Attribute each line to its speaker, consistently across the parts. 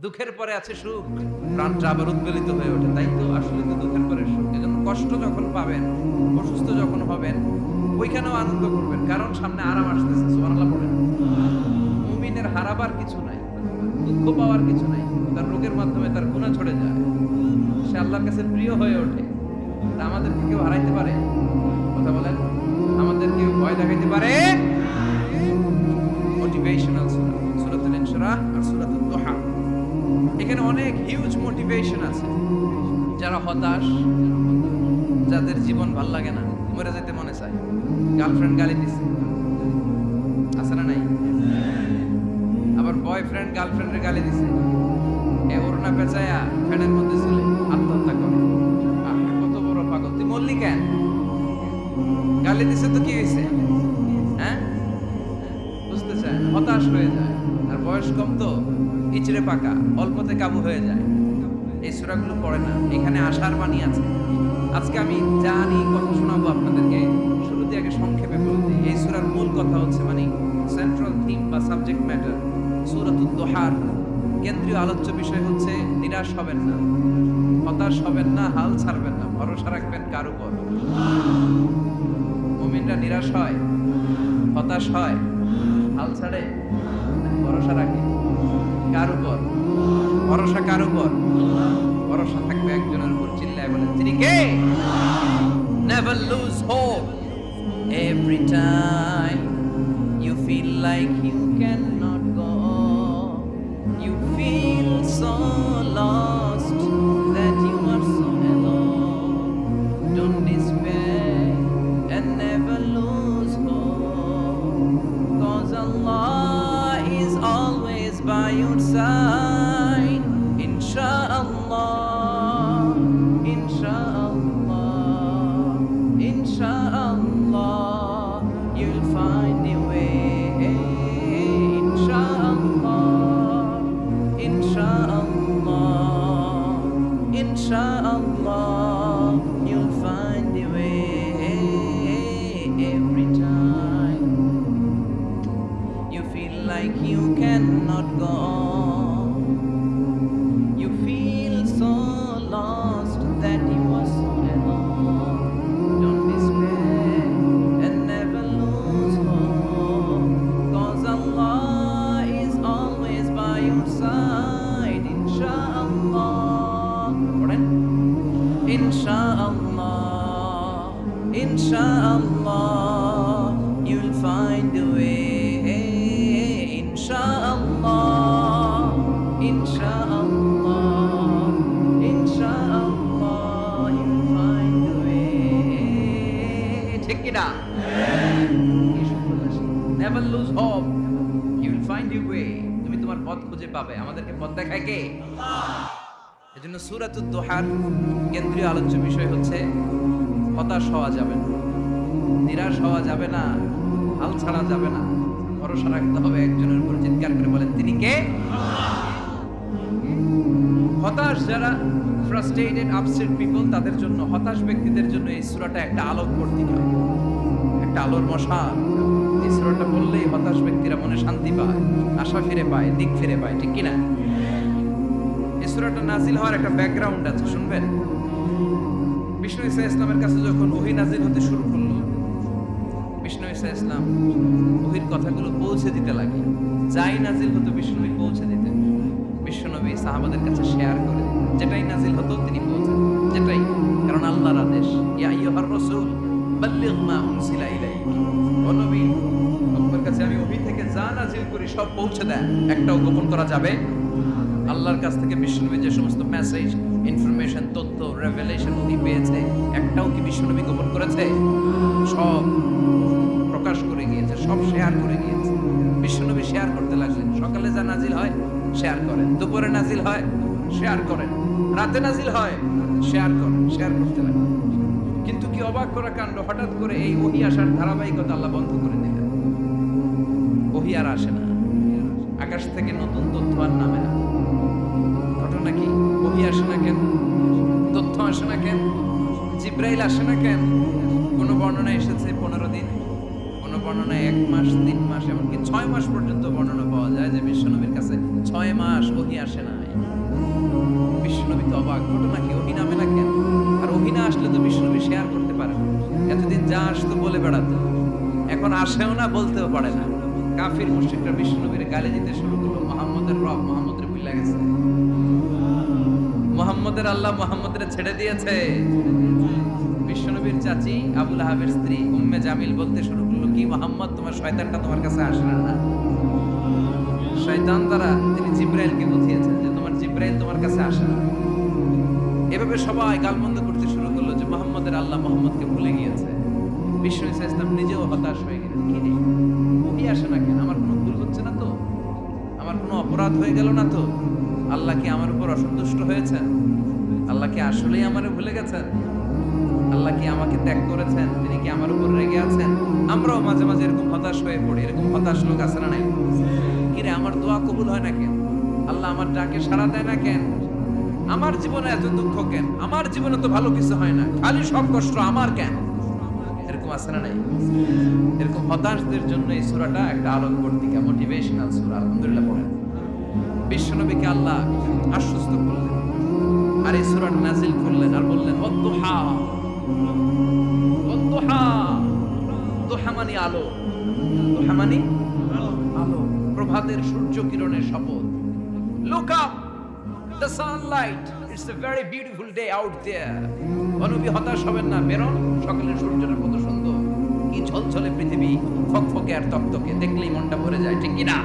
Speaker 1: দুঃখের পরে আছে সুখ, প্রাণটা আবার উদ্বেলিত হয়ে ওঠে। তাই তো আসলে তো দুঃখের পরে সুখ। এজন্য কষ্ট যখন পাবেন, অসুস্থ যখন হবেন, ওইখানেও আনন্দ করবেন, কারণ সামনে আরাম আসতেছে। সুবহানাল্লাহ পড়েন। মুমিনের হারাবার কিছু নাই, দুঃখ পাওয়ার কিছু নাই। তার রোগের মাধ্যমে তার গুনাহ ঝরে যায়, সে আল্লাহর কাছে প্রিয় হয়ে ওঠে। তা আমাদেরকে কেউ হারাইতে পারে? কথা বলেন, আমাদের কেউ ভয় দেখাইতে পারে? মোটিভেশনাল সূরা, সূরাতুল ইনশিরাহ আর সূরাতুদ দুহা। এখানে অনেক হিউজ মোটিভেশন আছে। যারা হতাশ, যাদের জীবন ভাল লাগে না, মরে যেতে মনে চায়, গার্লফ্রেন্ড গালি দিছে, আছে না নাই? আবার বয়ফ্রেন্ড গার্লফ্রেন্ডের গালি দিছে, এ ওড়না পেঁচায়া ফ্যানের মধ্যে ঝুলে আত্মহত্যা করে। কত বড় পাগল! তুই মরলি কেন? গালি দিছে তো কি হয়েছে? হ্যাঁ, বুঝতে চায় না, হতাশ হয়ে যায়। আর বয়স কম তো, ইচড়ে পাকা, অল্পতে কাবু হয়ে যায়। এই সূরাগুলো পড়ে না, এখানে আশার বাণী আছে। আজকে আমি জানি কথা শোনাবো আপনাদেরকে, শুরুতে আগে সংক্ষেপে বলে দিই। এই সূরার মূল কথা হচ্ছে, মানে সেন্ট্রাল থিম বা সাবজেক্ট ম্যাটার, সূরাতুদ দুহার কেন্দ্রীয় আলোচ্য বিষয় হচ্ছে নিরাশ হবেন না, হতাশ হবেন না, হাল ছাড়বেন না, ভরসা রাখবেন কার উপর? মুমিনরা নিরাশ হয়, হতাশ হয়, হাল ছাড়ে, ভরসা রাখে কার উপর? ভরসা কার উপর? ভরসা থাকবে একজনের উপর। চিল্লায় বলেন, তিনি কে? Never lose hope. Every time you feel like you cannot go, you feel so lost that you are so alone. Don't despair and never lose hope, 'cause Allah is always by your side. Inshallah, inshallah, inshallah, you'll find a way. Inshallah, inshallah, inshallah, you'll find a way. Every time you feel like you cannot go, you feel so lost that you are so alone. Don't despair and never lose hope, 'cause Allah is always by your side. Inshallah, inshallah, inshallah, you'll find a way. Inshallah, inshallah, inshallah, you'll find a way. ঠিক কি না? Never lose hope, you will find your way. তুমি তোমার পথ খুঁজে পাবে। আমাদেরকে পথ দেখায় কে? আল্লাহ। এজন্য সূরাতুদ দুহার কেন্দ্রীয় আলোচ্য বিষয় হচ্ছে হতাশ হওয়া যাবে না, নিরাশ হওয়া যাবে না, হাল ছাড়া যাবে না, ভরসা রাখতে হবে একজনের উপর। চিৎকার করে বলেন, তিনি কে? হতাশ যারা, ফ্রাস্ট্রেটেড, আপসেট পিপল, তাদের জন্য, হতাশ ব্যক্তিদের জন্য এই সূরাটা একটা আলোক পত্রিকা, একটা আলোর মশাল। এই সূরাটা বললেই হতাশ ব্যক্তিরা মনে শান্তি পায়, আশা ফিরে পায়, দিক ফিরে পায়। ঠিক কিনা? এই সূরাটা নাজিল হওয়ার একটা ব্যাকগ্রাউন্ড আছে, শুনবেন। বিষ্ণু ঈসা ইসলামের কাছে যখন ওহী নাজিল হতে শুরু করলো, বিষ্ণু ঈসা ইসলাম ওহীর কথাগুলো পৌঁছে দিতে লাগলেন। যাই নাজিল হতো বিষ্ণুনবী পৌঁছে দিতেন। বিশ্বনবী সাহাবাদের কাছে শেয়ার করে দিতেন, যেটাই নাজিল হতো তিনি পৌঁছে দিতেন, যেটাই, কারণ আল্লাহর আদেশ, ইয়া আইয়ুহার রাসূল বাল্লিগ মা উনসিলা ইলাইকা। ও নবী, আপনার কাছে আমি ওহী থেকে যা নাজিল করি সব পৌঁছে দেন, একটাও গোপন করা যাবে? আল্লাহর কাছ থেকে বিশ্বনবী যে সমস্ত মেসেজ, ইনফরমেশন, তথ্য, রেভেলেশন উনি পেয়েছে, একটাও কি বিশ্বনবী গোপন করেছে? সব প্রকাশ করে গিয়েছে, সব শেয়ার করে গিয়েছে। বিশ্বনবী শেয়ার করতে লাগলেন। সকালে যা নাজিল হয় শেয়ার করেন, দুপুরে নাজিল হয় শেয়ার করেন, রাতে নাজিল হয় শেয়ার করেন, শেয়ার করতে লাগলেন। কিন্তু কি অবাক করা কাণ্ড, হঠাৎ করে এই ওহী আসার ধারাবাহিকতা আল্লাহ বন্ধ করে দিলেন। ওহী আর আসে না, আকাশ থেকে নতুন তথ্য আর নামে না। ঘটনা কি? ওহী আসে না কেন? তথ্য আসে না কেন? জিব্রাইল আসে না কেন? কোন বর্ণনা এসেছে 15 দিন, কোন কোনো বর্ণনায় 1 মাস, 3 মাস, এমনকি 6 মাস পর্যন্ত বর্ণনা পাওয়া যায় যে বিশ্বনবীর কাছে 6 মাস ওহী আসে না। বিশ্বনবী তো অবাক, ঘটনা কি, ওহী নামে না কেন? আর ওহী না আসলে তো বিশ্বনবী শেয়ার করতে পারে না। এতদিন যা আসতো বলে বেড়াতো, এখন আসেও না, বলতেও পারে না। কাফির মুশরিকরা বিশ্বনবীর গালি দিতে শুরু করলো, মুহাম্মদের রব মুহাম্মদের ভুলে গেছে, মুহাম্মদের আল্লাহ মুহাম্মদের ছেড়ে দিয়েছে। বিশ্বনবীর চাচি আবু লাহাবের স্ত্রী উম্মে জামিল বলতে শুরু করলো, কি মুহাম্মদ, তোমার শয়তানটা তোমার কাছে আসে না? শয়তান দ্বারা তিনি জিব্রাইলকে বুঝিয়েছেন যে তোমার জিব্রাইল তোমার কাছে আসে না। এভাবে সবাই গালমন্দ করতে শুরু করলো যে মুহাম্মদের আল্লাহ মুহাম্মদকে ভুলে গিয়েছে। বিষ্ণু ঈসা ইসলাম নিজেও হতাশ হয়ে গেলেন, কি রে ওহী আসে না কেন? আমার কোনো ভুল হচ্ছে না তো? আমার কোনো অপরাধ হয়ে গেল না তো? আল্লাহ কি আমার উপর অসন্তুষ্ট হয়েছেন? আল্লাহ কি আসলেই আমারে ভুলে গেছেন? আল্লাহ কি আমাকে ত্যাগ করেছেন? তিনি কি আমার উপর রেগে আছেন? আমরাও মাঝে মাঝে এরকম হতাশ হয়ে পড়ি। এরকম হতাশ লোক আছে না নাই? কিরে আমার দোয়া কবুল হয় না কেন? আল্লাহ আমার ডাকে সাড়া দেয় না কেন? আমার জীবনে এত দুঃখ কেন? আমার জীবনে তো ভালো কিছু হয় না, খালি সব কষ্ট আমার কেন? এরকম আছে না নাই? এরকম হতাশদের জন্য এই সূরাটা একটা আলোকবর্তিকা, মোটিভেশনাল সূরা। আলহামদুলিল্লাহ পড়েন। বিশ্বনবীকে আল্লাহ আশ্বস্ত করলেন আর এই সূরাটা নাজিল করলেন আর বললেন, ওয়াদুহা, ওয়াদুহা, দুহা মানে আলো, দুহা মানে আলো, প্রভাতের সূর্য কিরণের শপথ। Look up, the sunlight, it's a very beautiful day out there. নবী হতাশ হবেন না, বেরোন, সকালের সূর্যটা কত সুন্দর, কি ঝলঝলে পৃথিবী, ফকফকে আর তকতকে, দেখলেই মনটা ভরে যায়, ঠিক কি না?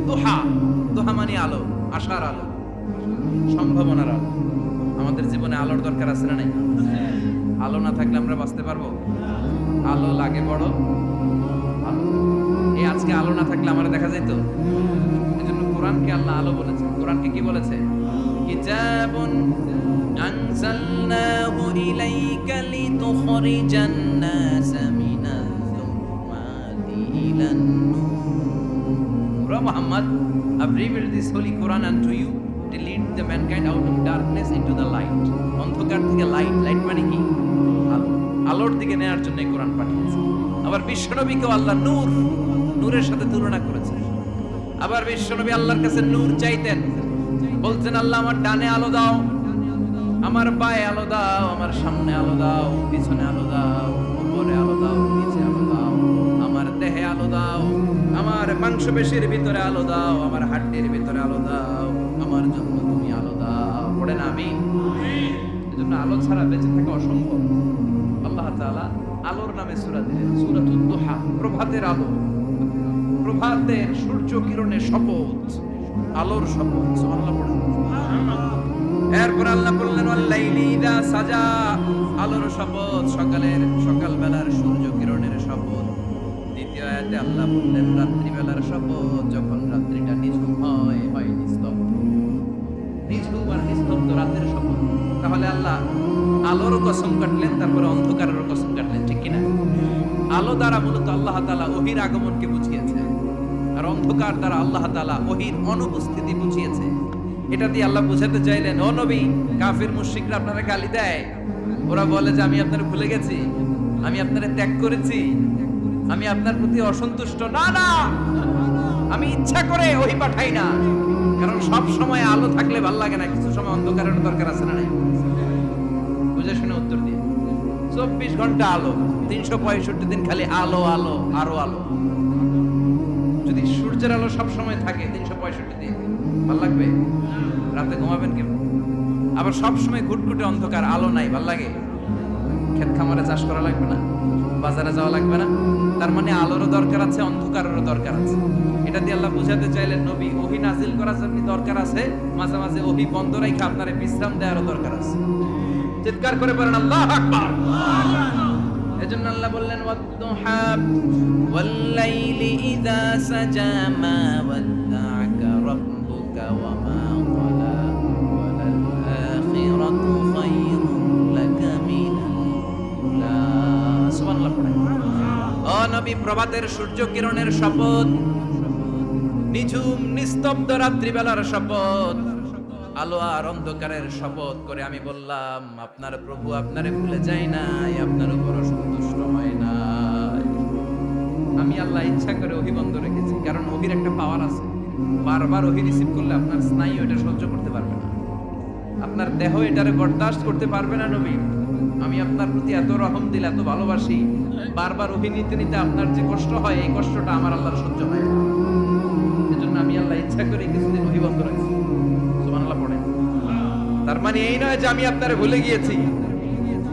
Speaker 1: দুহা, দুহা মানে আলো, আশার আলো, সম্ভাবনার আলো। আমাদের জীবনে আলোর দরকার আছে না নাই? আলো না থাকলে আমরা বাঁচতে পারবো? আলো লাগে বড় আলো। এই আজকে আলো না থাকলে আমার দেখা যেত। এজন্য কোরআনকে আল্লাহ আলো বলেছে। কোরআনকে কি বলেছে? কিতাবুন আনজালনাহু ইলাইকা লিতুখরিজান নাসা মিনাল যুলুমাতি ইলান নূর। Muhammad, I've revealed this holy Quran unto you to lead the mankind out of darkness into the light. অন্ধকার থেকে লাইট, লাইট মানে কি? আলো, আলোর দিকে নেয়ার জন্য এই কোরআন পাঠিয়েছে। আবার বিশ্বনবীকেও আল্লাহ নূর, নূরের সাথে তুলনা করেছে। আবার বিশ্বনবী আল্লাহর কাছে নূর চাইতেন, বলতেন, আল্লাহ আমার ডানে আলো দাও, আমার বায়ে আলো দাও, আমার সামনে আলো দাও, পিছনে আলো দাও, উপরে আলো দাও, নিচে আলো দাও, আমার দেহে আলো দাও, আমার মাংসপেশির ভিতরে আলো দাও, আমার হাড্ডির ভিতরে আলো দাও, আমার জন্য তুমি আলো দাও। পড়েন আমিন। এজন্য আলো ছাড়া বেঁচে থাকা অসম্ভব। আল্লাহ তাআলা আলোর নামে সূরা দিলেন, সূরাতুদ দুহা, প্রভাতের আলো, প্রভাতের সূর্য কিরণের শপথ, আলোর শপথ। সুবহানাল্লাহ পড়েন। এরপর আল্লাহ বললেন, ওয়াল লাইলি ইযা সাজা, আলোর শপথ, সকালবেলার সূর্য কিরণের শপথ। দ্বিতীয় আয়াতে আল্লাহ বললেন, রাত্রিবেলার শপথ, যখন রাত্রিটা নিঝুম হয়, নিস্তব্ধ, নিঝুম আর নিস্তব্ধ রাতের শপথ। তাহলে আল্লাহ আলোর কসম কাটলেন, তারপরে অন্ধকারের কসম কাটলেন, ঠিক কিনা? আলো দ্বারা মূলত আল্লাহ তাআলা ওহীর আগমনকে বুঝিয়েছে, আর অন্ধকার দ্বারা আল্লাহ তাআলা ওহীর অনুপস্থিতি বুঝিয়েছে। এটা দিয়ে আল্লাহ বুঝাতে চাইলেন, ও নবী, কাফির মুশরিকরা আপনারা গালি দেয়, ওরা বলে যে আমি আপনারে ভুলে গেছি, আমি আপনারে ত্যাগ করেছি, আমি আপনার প্রতি অসন্তুষ্ট। না না, আমি ইচ্ছা করে ওহী পাঠাই না, কারণ সব সময় আলো থাকলে ভালো লাগে না, কিছু সময় অন্ধকারের দরকার আছে না নাই? বুঝে শুনে উত্তর দিয়ে। 24 ঘন্টা আলো, 365 দিন খালি আলো, আলো, আরো আলো। যদি সূর্যের আলো সব সময় থাকে 365 দিন, ভাল লাগবে? রাতে ঘুমাবেন কেমন? আবার সব সময় ঘুটঘুটে অন্ধকার, আলো নাই, ভাল লাগে? ক্ষেত খামারে চাষ করা লাগবে না, বাজারে যাওয়া লাগবে না। তার মানে আলোরও দরকার আছে, অন্ধকারেরও দরকার আছে। এটা দিয়ে আল্লাহ বুঝাতে চাইলেন, নবী, ওহী নাজিল করার জন্য দরকার আছে, মাঝে মাঝে ওহী বন্ধ রাখা আপনার বিশ্রাম দেওয়ারও দরকার আছে। চিৎকার করে বলেন আল্লাহু আকবার। এজন্য আল্লাহ বললেন, ওয়াদ-দুহা ওয়াল লাইলি ইযা সাজা মা ওয়াদ্দা'আকা রাব্বুকা ওয়া মা ক্বালা ওয়ালাল আখিরাতু খায়রুন লাকা মিনাল উলা। সুবহানাল্লাহ পড়েন। ও নবী, প্রভাতের সূর্য কিরণের শপথ, নিঝুম নিস্তব্ধ রাত্রিবেলার শপথ, আলো আর অন্ধকারের শপথ করে আমি বললাম, আপনার প্রভু আপনারে ভুলে যায় নাই, আপনার উপর সন্তুষ্ট হয় নাই। আমি আল্লাহ ইচ্ছা করে ওহী বন্ধ রেখেছি, কারণ ওহীর একটা পাওয়ার আছে। বারবার ওহী রিসিভ করলে আপনার স্নায়ু এটা সহ্য করতে পারবে না, আপনার দেহ এটারে বরদাস্ত করতে পারবে না। নবী, আমি আপনার প্রতি এত রহম দিল, এত ভালোবাসি, বারবার ওহী নিতে নিতে আপনার যে কষ্ট হয়, এই কষ্টটা আমার আল্লাহর সহ্য হয় না। এজন্য আমি আল্লাহ ইচ্ছা করে কিছুদিন ওহী বন্ধ রাখছি। সুবহানাল্লাহ পড়েন। তার মানে এই নয় যে আমি আপনারে ভুলে গিয়েছি,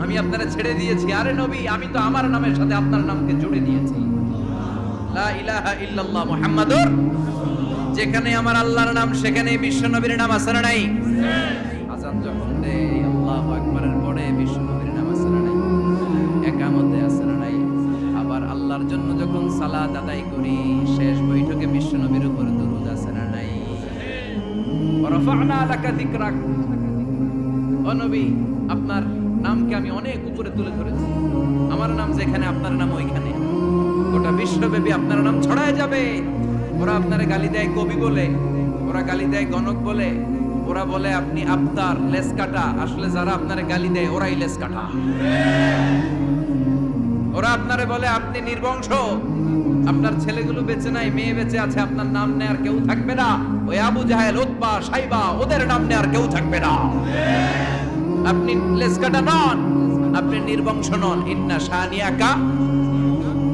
Speaker 1: আমি আপনারে ছেড়ে দিয়েছি। আরে নবী, আমি তো আমার নামের সাথে আপনার নামকে জুড়ে দিয়েছি। লা ইলাহা ইল্লাল্লাহ মুহাম্মাদুর, যেখানে আমার আল্লাহর নাম সেখানে বিশ্ব নবীর নাম আছে না নাই? আযান যখন দেই আল্লাহু আকবারের পরে বিশ্ব নবীর নাম আছে না নাই? একামতে আছে না নাই? আবার আল্লাহর জন্য যখন সালাত আদায় করি, শেষ বৈঠকে বিশ্ব নবীর উপর দরুদ আছে না নাই? রাফা'না লাকা যিকরাক, ও নবী, আপনার নামকে আমি অনেক উপরে তুলে ধরেছি। আমার নাম যেখানে, আপনার নাম ওইখানে। গোটা বিশ্বব্যাপী আপনার নাম ছড়ায় যাবে। ওরা আপনারে গালি দেয় কবি বলে, ওরা গালি দেয় গণক বলে, ওরা বলে আপনি আফতার, লেস কাটা। আসলে যারা আপনারে গালি দেয় ওরাই লেস কাটা। ওরা আপনারে বলে আপনি নির্বংশ, আপনার ছেলেগুলো বেঁচে নাই, মেয়ে বেঁচে আছে, আপনার নাম নেয়ার কেউ থাকবে না। ওই আবু জাহেল, উতবা, সাইবা, ওদের নাম নেয়ার কেউ থাকবে না। আপনি লেস কাটা নন, আপনি নির্বংশ নন। ইন্না শানিয়াকা,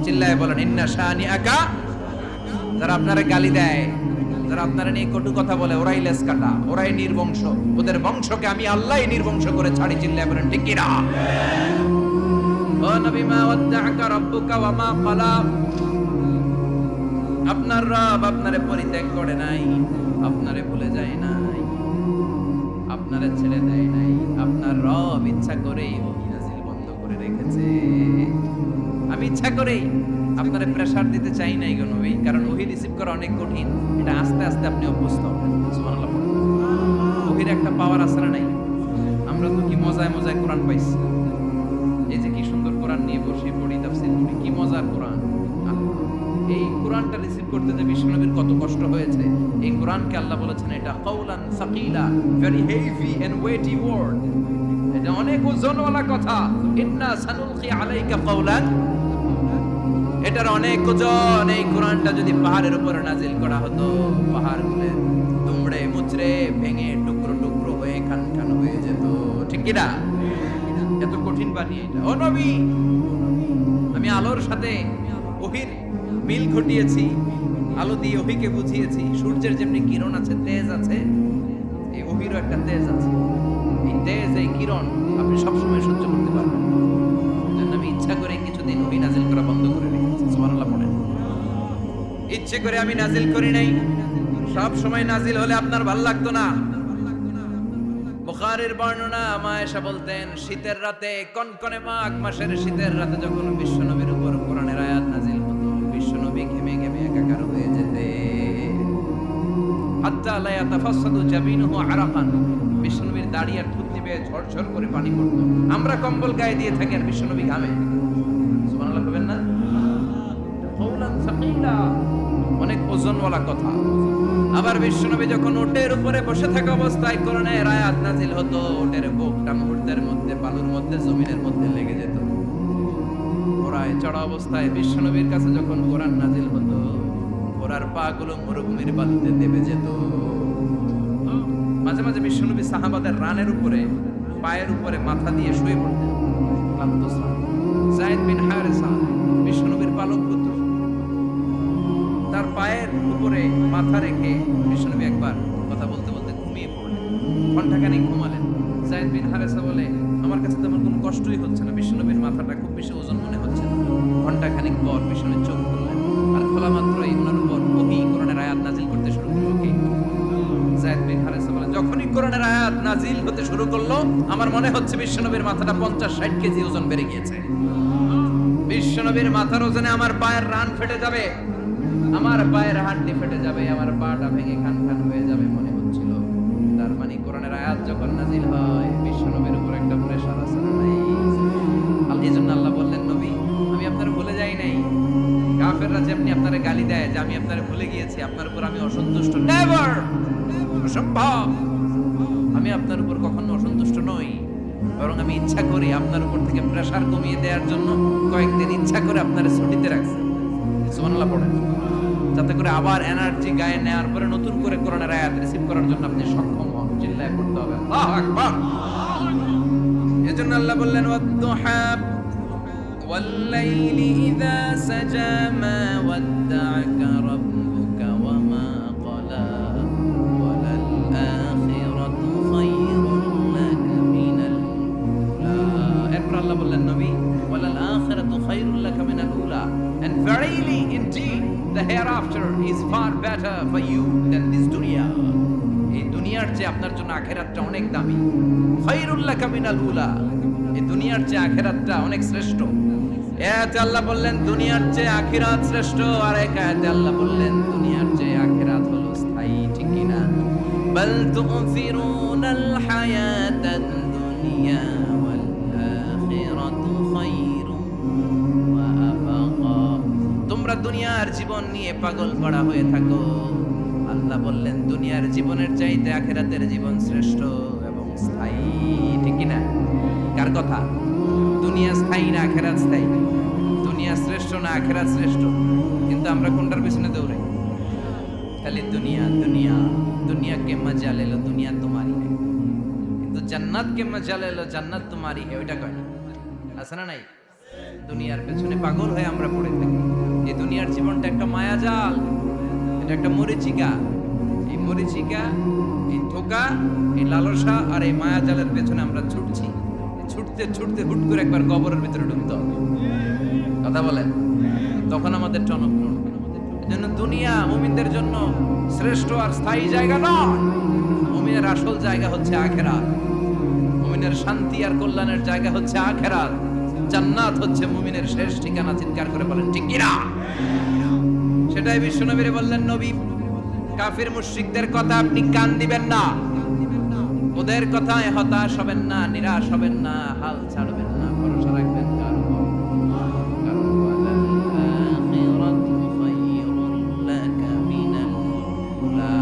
Speaker 1: চিল্লায় বলেন ইন্না শানিয়াকা। যারা আপনারে গালি দেয়, যারা আপনারা নিয়ে কটু কথা বলে, ওরাই লেস কাটা, ওরাই নির্বংশ। ওদের বংশকে আমি আল্লাহই নির্বংশ করে ছাড়ি। চিল্লায় বলেন ঠিক কি না? ও নবী, মা ওয়াদ্দাআকা রাব্বুকা ওয়া মা ক্বালা, আপনার রব আপনারে পরিত্যাগ করে নাই, আপনারে ভুলে যায় নাই, আপনারে ছেড়ে দেয় নাই। আপনার রব ইচ্ছা করেই ওহী নাযিল বন্ধ করে রেখেছে। আমি ইচ্ছা করেই আপনারে প্রেসার দিতে চাই নাই গো নবী, কারণ ওহী রিসিভ করা অনেক কঠিন। এটা আস্তে আস্তে আপনি অভ্যস্ত হবেন। সুবহানাল্লাহ। ওহীর একটা পাওয়ার আছে না নাই? আমরা তো কি মজায় মজায় কোরআন পাইছি। এই যে কি সুন্দর কোরআন নিয়ে বসে পড়ি, তাফসীর করি, কি মজার কোরআন। এই কোরআনটা রিসিভ করতে যে বিশ্বনবীর কত কষ্ট হয়েছে। এই কোরআনকে আল্লাহ বলেছেন এটা কাওলান সাকিলা, very heavy and weighty word. এটা অনেক ওজনওয়ালা কথা। ইন্না সানুলকি আলাইকা কাওলান, এটার অনেক ওজন। এই কোরআনটা যদি পাহাড়ের উপরে নাজিল করা হতো, পাহাড়গুলো দুমড়ে মুচড়ে ভেঙে টুকরো টুকরো হয়ে খান খান হয়ে যেত। ঠিক কি না? এত কঠিন বানিয়ে এটা। ও নবী, আমি আলোর সাথে ওহীর মিল ঘটিয়েছি, আলো দিয়ে ওহীকে বুঝিয়েছি। সূর্যের যেমনি কিরণ আছে, তেজ আছে, এই ওহীরও একটা তেজ আছে। এই তেজ, এই কিরণ আপনি সবসময় সহ্য করতে পারবেন। এজন্য আমি ইচ্ছা করে কিছুদিন ওহী নাজিল করা বন্ধ করে রেখেছি। সুবহানাল্লাহ পড়েন। ইচ্ছে করে আমি নাজিল করি নাই। সব সময় নাজিল হলে আপনার ভালো লাগতো না। বুখারীর বর্ণনা, মা আয়েশা বলতেন শীতের রাতে, কনকনে মাঘ মাসের শীতের রাতে যখন বিশ্বনবীর উপর কোরআনের আয়াত নাজিল হতো, বিশ্বনবী ঘেমে ঘেমে একাকার হয়ে যেতেন। হাত্তা লা ইয়াতাফাসসাদু জাবিনুহু আরাকান, বিশ্বনবীর দাড়ি আর থুতনি বেয়ে ঝরঝর করে পানি পড়তো। আমরা কম্বল গায়ে দিয়ে থাকি আর বিশ্বনবী ঘামে। সুবহানাল্লাহ বলবেন না? কাওলান সাকিলা, অনেক ওজনওয়ালা কথা। আবার বিশ্বনবী যখন উটের উপরে বসে থাকা অবস্থায় কোরআনের আয়াত নাজিল হতো, উটের বুকটা মুহূর্তের মধ্যে বালুর মধ্যে, জমিনের মধ্যে লেগে যেত। ঘোড়ায় চড়া অবস্থায় বিশ্বনবীর কাছে যখন কোরআন নাজিল হতো, ঘোড়ার পা গুলো মরুভূমির বালুতে দেবে যেত। মাঝে মাঝে বিশ্বনবী সাহাবাদের রানের উপরে, পায়ের উপরে মাথা দিয়ে শুয়ে পড়তেন। ক্লান্ত যায়েদ বিন হারেসা, বিশ্বনবীর পালক পুত্র, তার পায়ের উপরে মাথা রেখে বিশ্বনবী একবার কথা বলতে বলতে ঘুমিয়ে পড়লেন। ঘন্টাখানিক ঘুমালেন। যায়েদ বিন হারেসা বলে, আমার কাছে তেমন কোনো কষ্টই হচ্ছে না, বিশ্বনবীর মাথাটা খুব বেশি ওজন মনে হচ্ছে না। ঘন্টাখানিক পর বিশ্বনবী চোখ খুললেন, আর খোলা মাত্রই ওনার উপর ওহী কোরআনের আয়াত নাজিল করতে শুরু করলো। কে? যায়েদ বিন হারেসা বলে, যখনই কোরআনের আয়াত নাজিল হতে শুরু করলো, আমার মনে হচ্ছে বিশ্বনবীর মাথাটা 50-60 কেজি ওজন বেড়ে গিয়েছে। বিশ্বনবীর মাথার ওজনে আমার পায়ের রান ফেটে যাবে, আমার পায়ের হাড্ডি ফেটে যাবে, আমার পাটা ভেঙে খান খান হয়ে যাবে মনে হচ্ছিল। তার মানে কোরআনের আয়াত যখন নাজিল হয়, বিশ্বনবীর উপর একটা প্রেসার আছে না নাই? এইজন্য আল্লাহ বললেন, নবী আমি আপনার ভুলে যাই নাই। কাফেররা যেমনি আপনারে গালি দেয় যে আমি আপনারে ভুলে গিয়েছি, আপনার উপর আমি অসন্তুষ্ট, নেভার, অসম্ভব। আমি আপনার উপর কখনো অসন্তুষ্ট নই, বরং আমি ইচ্ছা করি আপনার উপর থেকে প্রেসার কমিয়ে দেওয়ার জন্য কয়েকদিন ইচ্ছা করে আপনারে ছুটিতে রাখছি। সুবহানাল্লাহ পড়েন, যাতে করে আবার এনার্জি গায়ে নেওয়ার পরে নতুন করে কোরআনের আয়াত রিসিভ করার জন্য আপনি সক্ষম হন। চিল্লায় পড়তে হবে আল্লাহু আকবার। এজন্য আল্লাহ বললেন ওয়াদ-দুহা ওয়াল-লাইলি ইযা সাজা মা ওয়াদ্দা'আকা রাব্বুকা ওয়া মা ক্বালা ওয়ালাল আখিরাতু খায়রুল লাকা মিনাল উলা। এরপর আল্লাহ বললেন নবী ওয়ালাল আখিরাতু খায়রুল লাকা মিনাল উলা, and verily indeed the hereafter is far better for you than this dunya. এই দুনিয়ার চেয়ে আপনার জন্য আখিরাতটা অনেক দামি। খায়রুল লাকা মিনাল উলা, এই দুনিয়ার চেয়ে আখিরাতটা অনেক শ্রেষ্ঠ। এতে আল্লাহ বললেন দুনিয়ার চেয়ে আখিরাত শ্রেষ্ঠ, আর এক আয়াতে আল্লাহ বললেন দুনিয়ার চেয়ে আখিরাত হলো স্থায়ী। ঠিক কি না? বাল তু'থিরুনাল হায়াতাদ দুনিয়া ওয়াল আখিরাতু খায়রুন ওয়া আবকা। তোমরা দুনিয়ার জীবন নিয়ে পাগল পড়া হয়ে থাকো। আল্লাহ বললেন দুনিয়ার জীবনের চাইতে আখিরাতের জীবন শ্রেষ্ঠ এবং স্থায়ী। ঠিক কি না? কার কথা? দুনিয়া স্থায়ী না আখিরাত স্থায়ী? দুনিয়া শ্রেষ্ঠ না আখিরাত শ্রেষ্ঠ? কিন্তু আমরা কোনটার পিছনে দৌড়াই? খালি দুনিয়া দুনিয়া। দুনিয়া কে মজা ले लो, দুনিয়া তোমারই है। কিন্তু জান্নাত কে মজা ले लो, জান্নাত তোমারই है, ওইটা কয় না? আছে না নাই? দুনিয়ার পেছনে পাগল হয়ে আমরা পড়ে থাকি। এই দুনিয়ার জীবনটা একটা মায়াজাল, এটা একটা মরিচিকা। এই মরিচিকা, এই ধোঁকা, এই লালসা আর এই মায়াজালের পেছনে আমরা ছুটছি। ছুটতে ছুটতে হুট করে একবার কবরের ভিতরে ঢুকতে হবে। কথা বলেন, তখন আমাদের টনক নড়বে। এজন্য দুনিয়া মুমিনদের জন্য শ্রেষ্ঠ আর স্থায়ী জায়গা নয়। মুমিনের আসল জায়গা হচ্ছে আখিরাত। মুমিনের শান্তি আর কল্যাণের জায়গা হচ্ছে আখিরাত। জান্নাত হচ্ছে মুমিনের শেষ ঠিকানা। চিৎকার করে বলেন ঠিক কি না? সেটাই বিশ্বনবীরে বললেন নবী, কাফির মুশরিকদের কথা আপনি কান দিবেন না, ওদের কথায় হতাশ হবেন না, নিরাশ হবেন না, হাল ছাড়বেন না, ভরসা রাখবেন কার উপর? কারণ ওয়ালাল আখিরাতু খায়রুল লাকা মিনাল উলা।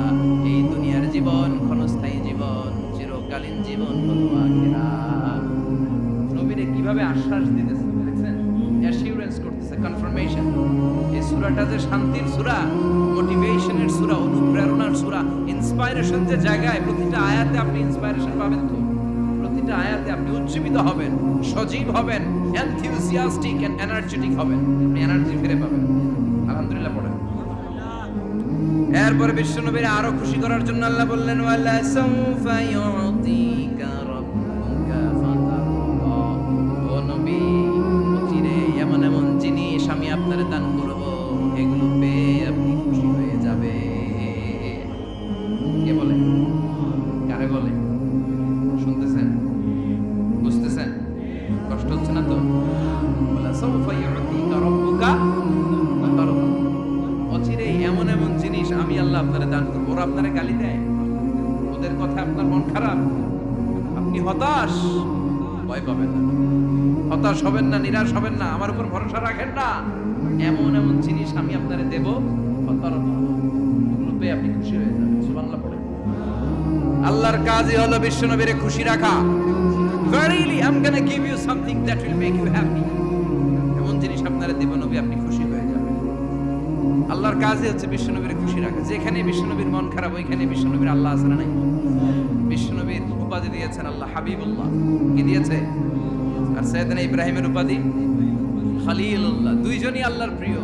Speaker 1: এই দুনিয়ার জীবন ক্ষণস্থায়ী জীবন, চিরকালীন জীবন হলো আখিরাত। নবীরে কিভাবে আশ্বাস দিতেছে দেখছেন? অ্যাসিউরেন্স করতেছে, কনফার্মেশন। এই সূরাটা যে শান্তির সূরা, মোটিভেশনের সূরা, অনুপ্রেরণার সূরা, ইন্সপাইরেশন যে জায়গায় প্রতিটা আয়াতে আপনি ইন্সপাইরেশন পাবেন। তো প্রতিটা আয়াতে আপনি উজ্জীবিত হবেন, সজীব হবেন, এনথিউসিয়াস্টিক এন্ড এনার্জেটিক হবেন, আপনি এনার্জি ফিরে পাবেন। আলহামদুলিল্লাহ পড়েন। এরপর বিশ্বনবীর আরো খুশি করার জন্য আল্লাহ বললেন ওয়ালা সাউফা ইউতিকা রাব্বুকা ফাতারদা। ও নবী, চিরে এমন এমন জিনিস আমি আপনারে দান করব, এগুলো পেয়ে আপনি খুশি হয়ে যাবে। কে বলে? কারে বলে? শুনতেছেন? বুঝতেছেন? কষ্ট হচ্ছে না তো? ওয়ালা সাউফা ইউতিকা রাব্বুকা ফাতারদা। অচিরে এমন এমন জিনিস আমি আল্লাহ আপনারে দান করব। ওরা আপনারে গালি দেয়, ওদের কথা আপনার মন খারাপ, আপনি হতাশ, ভয় পাবেন না, হতাশ হবেন না, নিরাশ হবেন না, আমার উপর ভরসা রাখেন না। এমন এমন জিনিস আমি আপনারে দেব, ওগুলো পেয়ে আপনি খুশি হয়ে যাবেন। সুবহানাল্লাহ পড়ে। আল্লাহর কাজই হলো বিশ্বনবীরে খুশি রাখা। Verily I'm gonna give you something that will make you happy. এমন জিনিস আপনারে দেব নবী, আপনি খুশি হয়ে যাবেন। আল্লাহর কাজই হচ্ছে বিশ্বনবীরে খুশি রাখা। যেখানে বিশ্বনবীর মন খারাপ, ওইখানে বিশ্বনবীর আল্লাহ আছে না নাই? বিশ্বনবীর উপাধি দিয়েছেন আল্লাহ হাবিবুল্লাহ। কি দিয়েছে? আর সাইয়েদনা ইব্রাহিমের উপাধি খলিলুল্লাহ। দুইজনই আল্লাহর প্রিয়,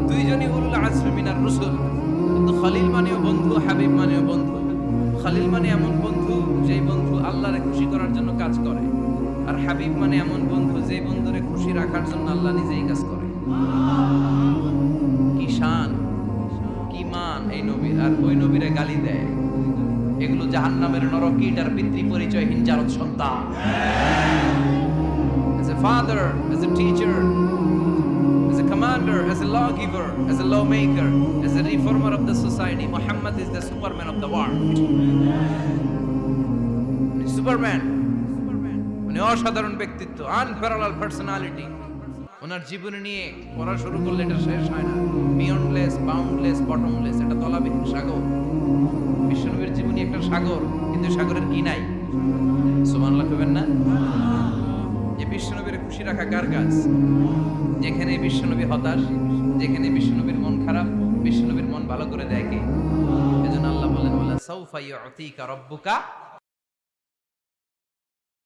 Speaker 1: দুইজনই উলুল আজমি মিনার রাসূল। কিন্তু খলিল মানেও বন্ধু, হাবিব মানেও বন্ধু। খলিল মানে এমন বন্ধু যেই বন্ধু আল্লাহরে খুশি করার জন্য কাজ করে, আর হাবিব মানে এমন বন্ধু যেই বন্ধুরে খুশি রাখার জন্য আল্লাহ নিজেই কাজ করে। কি শান, কি মান এই নবীর! আর ওই নবীরে গালি দেয়। এগুলো জাহান্নামের নরকীটার পিতৃ পরিচয়হীন জারদ সন্তান। As a father, as a teacher, as a commander, as a lawgiver, as a lawmaker, as a reformer of the society, Muhammad is the Superman of the world. Superman, উনি অসাধারণ ব্যক্তিত্ব, unparalleled personality। ওনার জীবনী নিয়ে পড়া শুরু করলে এটা শেষ হয় না। বিয়ন্ডলেস, বাউন্ডলেস, বটমলেস, এটা তলাবিহীন সাগর। বিশ্বনবীর জীবনী একটা সাগর, কিন্তু সাগরের কি নাই? সুবহানাল্লাহ কইবেন না? যে বিশ্বনবীর খুশি রাখা কার কাজ? যেখানে বিশ্বনবী হতাশ, যেখানে বিশ্বনবীর মন খারাপ, বিশ্বনবীর মন ভালো করে দেয় কে? এজন্য আল্লাহ বলেন ওয়ালা সাউফা ইউতিকা রাব্বুকা